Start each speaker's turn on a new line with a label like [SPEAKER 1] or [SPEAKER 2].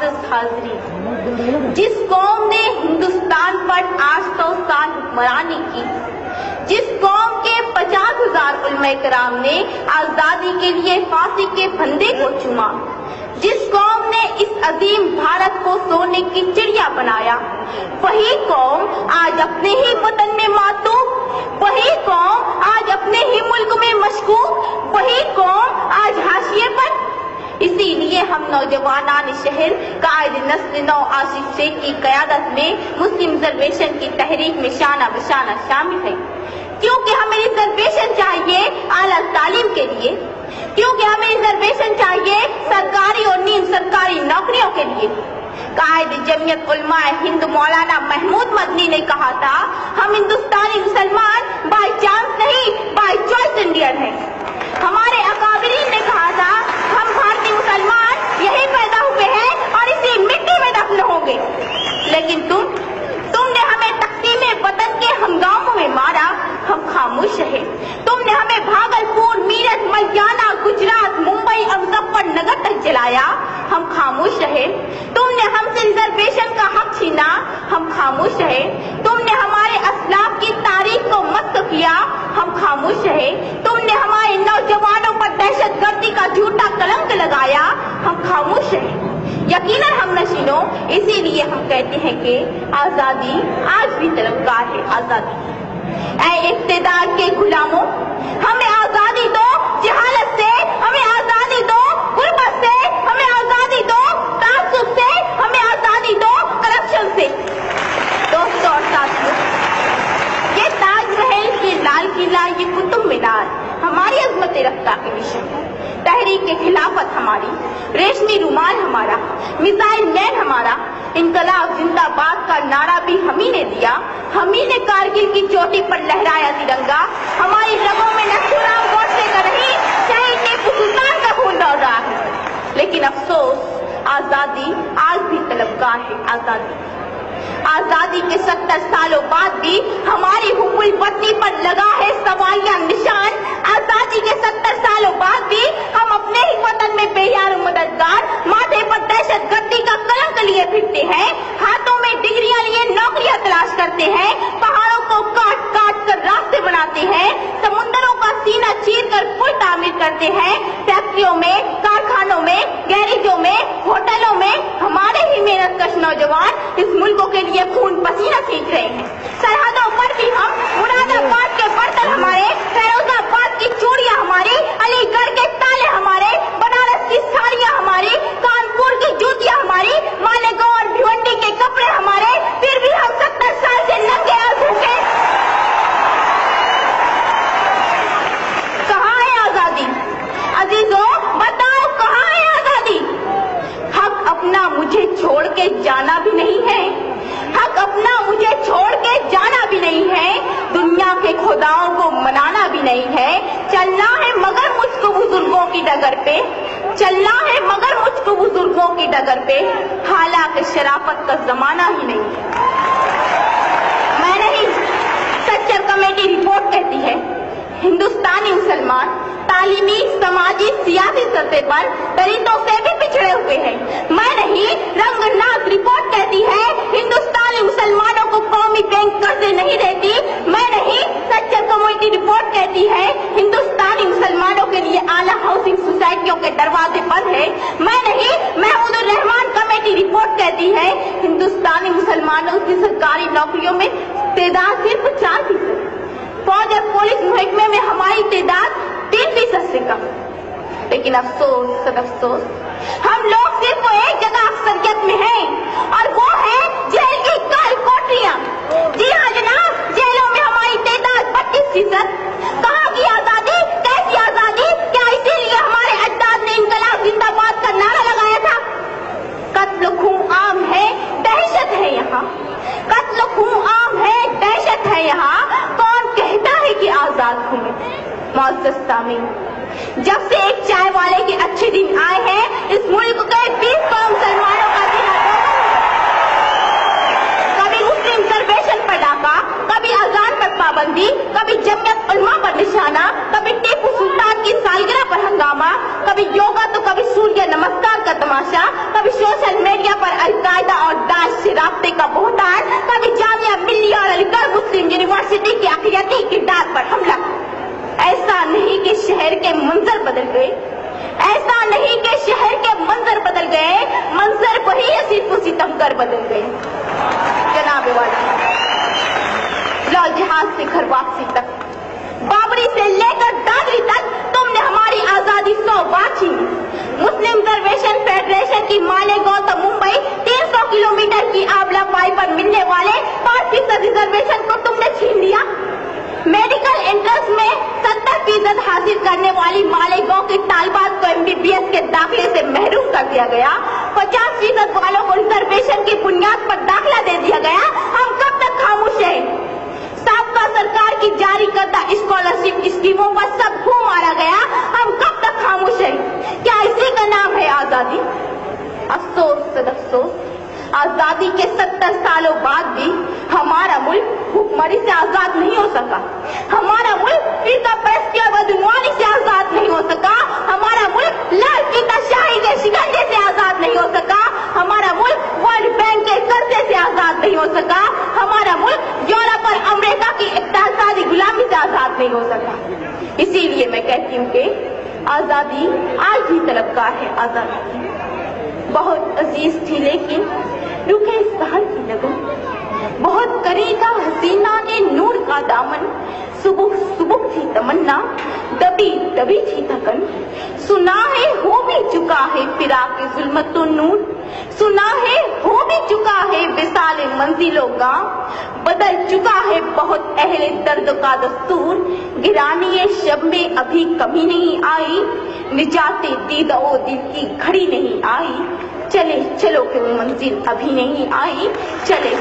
[SPEAKER 1] मुआज़्ज़ज़ हाज़रीन, जिस कौम ने हिंदुस्तान पर 800 साल हुक्मरानी की, जिस कौम के 50,000 उलमा कराम ने आजादी के लिए फांसी के फंदे को चूमा, जिस कौम ने इस अजीम भारत को सोने की चिड़िया बनाया, वही कौम आज अपने ही वतन में मातूम, वही कौम आज अपने ही मुल्क में मशकूक, वही कौम आज हाशिए पर। इसीलिए हम नौजवानान शहर कायद नस्ल नौ आसिफ शेख की क़यादत में मुस्लिम रिजर्वेशन की तहरीक में शाना बशाना शामिल है, क्योंकि हमें रिजर्वेशन चाहिए आला तालीम के लिए, क्योंकि हमें रिजर्वेशन चाहिए सरकारी और नीम सरकारी नौकरियों के लिए। कायद जमीयत उलमाए हिंद मौलाना महमूद मदनी ने कहा था, हम हिंदुस्तानी मुसलमान बाय चांस नहीं बाय चॉइस इंडियन हैं। हमारे अकाबिरीन ने कहा था, हम भारतीय मुसलमान यही पैदा हुए हैं और इसी मिट्टी में दफन होंगे। लेकिन तुमने हमें तक़सीम वतन के हंगामों में मारा, हम खामोश रहे। तुमने हमें भागलपुर, मीरठ, मलियाना, गुजरात, मुंबई और मुजफ्फरनगर तक जलाया, हम खामोश रहे। तुमने हमसे रिजर्वेशन का हक छीना, हम खामोश रहे। तुमने हमारे असलाफ की तारीख को मस्त किया, हम खामोश रहे। तुमने हमारे नौजवानों पर दहशतगर्दी का झूठा कलंक लगाया, हम खामोश रहे। यकीनन हम नशीनों, इसीलिए हम कहते हैं कि आजादी आज भी तलबगार है। आजादी ऐ इक़्तिदार के गुलामों, हमें आजादी दो जहालत से, हमें आजादी दो गुर्बत से, हमें आजादी दो तासुब से, हमें आजादी दो करप्शन से। दोस्तों और साथियों, ये ताजमहल, ये लाल किला, ये कुतुब मीनार हमारी अजमत रफ्ता के निशान है। तहरीक खिलाफत हमारी, रेशमी रुमाल हमारा, मिसाइल मैन हमारा, इनकलाब जिंदाबाद का नारा भी हम ही ने दिया, हम ही ने कारगिल की चोटी पर लहराया तिरंगा। हमारी रगों में नथुराम गोडसे का नहीं, शहीद टीपू सुल्तान का खून दौड़ रहा है। लेकिन अफसोस, आजादी आज भी तलबगार है। आजादी के 70 सालों बाद भी हमारी हुब्बुल वतनी पर लगा है सवालिया निशान। आजादी के 70 सालों बाद भी हम अपने ही वतन में बेयार मददगार, माथे पर दहशतगर्दी का कलंक लिए फिरते हैं, हाथों में डिग्रियां लिए नौकरियां तलाश करते हैं, पहाड़ों को काट काट कर रास्ते बनाते हैं, समुद्रों का सीना चीर कर पुल तामीर करते हैं, फैक्ट्रियों में, कारखानों में, गैरेजों में, होटलों में हमारे ही मेहनतकश नौजवान इस मुल्कों के लिए खून पसीना सींच रहे हैं। सरहदों पर भी हम, मुरादाबाद के बर्तन हमारे, फैरोजाबाद की चूड़ियां हमारी, अलीगढ़ के ताले हमारे, बनारस की साड़ियां हमारी, कानपुर की जूतियां हमारी, मालेगांव और भिवंडी के कपड़े हमारे, फिर भी हम 70 साल से नंगे और भूखे। कहाँ है आजादी? अजीजों बताओ, कहाँ है आजादी? हक अपना मुझे छोड़ के जाना भी नहीं है, हक अपना मुझे छोड़ के जाना भी नहीं है, दुनिया के खुदाओं को मनाना भी नहीं है। चलना है मगर मुझको बुजुर्गों की डगर पे, चलना है मगर मुझको बुजुर्गों की डगर पे, हालांकि शराफत का जमाना ही नहीं है। मैं नहीं, सच्चर कमेटी रिपोर्ट कहती है, हिंदुस्तानी मुसलमान तालीमी, समाजी, सियासी सतह पर दलितों से भी पिछड़े हुए हैं। मैं नहीं, रंगनाथ रिपोर्ट कहती है, हिंदुस्तानी मुसलमानों को कौमी बैंक कर्जे नहीं देती। मैं नहीं, सच्चर कमेटी रिपोर्ट कहती है, हिंदुस्तानी मुसलमानों के लिए आला हाउसिंग सोसाइटियों के दरवाजे बंद है। मैं नहीं, महमूदुर रहमान कमेटी रिपोर्ट कहती है, हिंदुस्तानी मुसलमानों की सरकारी नौकरियों में तादाद सिर्फ 4%, फौज और पुलिस महकमे में हमारी तादाद 3% से कम। लेकिन अफसोस, सदअफसोस, हम लोग सिर्फ एक जगह अक्सरियत में हैं और वो है जेल की काल कोठरियां। जी हाँ जनाब, जेलों में हमारी तादाद 32%। कहाँ की आजादी, कैसी आजादी? क्या इसीलिए हमारे अजदाद ने इनकलाब जिंदाबाद का नारा लगाया था? कत्ल खून आम है, दहशत है यहाँ, कत्ल खून आम है, दहशत है यहाँ। कौन कहता है कि आजाद हूँ मैं? मुअज़्ज़ज़ सामीन, जब से एक चाय वाले के अच्छे दिन आए हैं, इस मुल्क के 20 करोड़ मुसलमानों का दिन कभी मुस्लिम रिजर्वेशन पर डाका, कभी अजान पर पाबंदी, कभी जमीयत उलमा पर निशाना, कभी टीपू सुल्तान की सालगिरह पर हंगामा, कभी योगा तो कभी सूर्य नमस्कार का तमाशा, कभी सोशल मीडिया میڈیا پر القاعدہ اور داعش سے رابطے کا بہتان، کبھی جامعہ ملیہ اور علی گڑھ مسلم یونیورسٹی کے عقیدتی کردار پر حملہ۔ ایسا نہیں کہ شہر کے منظر بدل گئے، ایسا نہیں کہ شہر کے منظر بدل گئے، منظر وہی اسیر و ستم گر بدل گئے۔ جناب والا، لال جہاز سے گھر واپسی تک، بابری سے لے کر دادری تک تم نے ہماری آزادی 100 بار چھینی۔ مسلم ریزرویشن فیڈریشن کی مالیگاؤں تو ممبئی 300 کلومیٹر کی آبلا پائی پر ملنے والے 5% ریزرویشن کو تم نے چھین لیا۔ میڈیکل انٹرنس میں 70% حاصل کرنے والی مالیگاؤں کے طالبات کو MBBS کے داخلے سے محروم کر دیا گیا۔ 50% والوں کو ریزرویشن کی بنیاد پر داخلہ دے دیا گیا۔ ہم کب تک خاموش ہیں؟ سابقہ سرکار کی جاری کردہ اسکالرشپ اسکیموں پر سب گھوم مارا گیا۔ ہم کب تک خاموش ہیں؟ کیا اسی کا نام ہے آزادی؟ افسوس افسوس، آزادی کے 70 سالوں بعد بھی ہمارا ملک حکمرانی سے آزاد نہیں ہو سکا۔ ہمارا ملک فرقہ پرستی اور بدعنوانی سے آزاد نہیں ہو سکا۔ ہمارا ملک لال فیتا شاہی کے شکنجے سے آزاد نہیں ہو سکا۔ ہمارا ملک ورلڈ بینک کے قرضے سے آزاد نہیں ہو سکا۔ ہمارا ملک یورپ اور امریکہ کی اقتصادی غلامی سے آزاد نہیں ہو سکا۔ اسی لیے میں کہتی ہوں کہ آزادی آج بھی طلبگار ہے۔ آزادی بہت عزیز تھی لیکن رکے سہر کی لگن، بہت قریب تھا حسینہ نے نور کا دامن، صبح صبح تھی تمنا، دبی دبی تھی تھکن، سنا ہے ہو بھی چکا ہے فراق ظلمت و نور، سنا ہے ہو بھی چکا ہے وصال منزل و گاں، بدل چکا ہے بہت اہل درد کا دستور، گرانی شب میں ابھی کمی نہیں آئی، نجات دید و دل کی گھڑی نہیں آئی، چلے چلو کہ وہ منزل ابھی نہیں آئی، چلے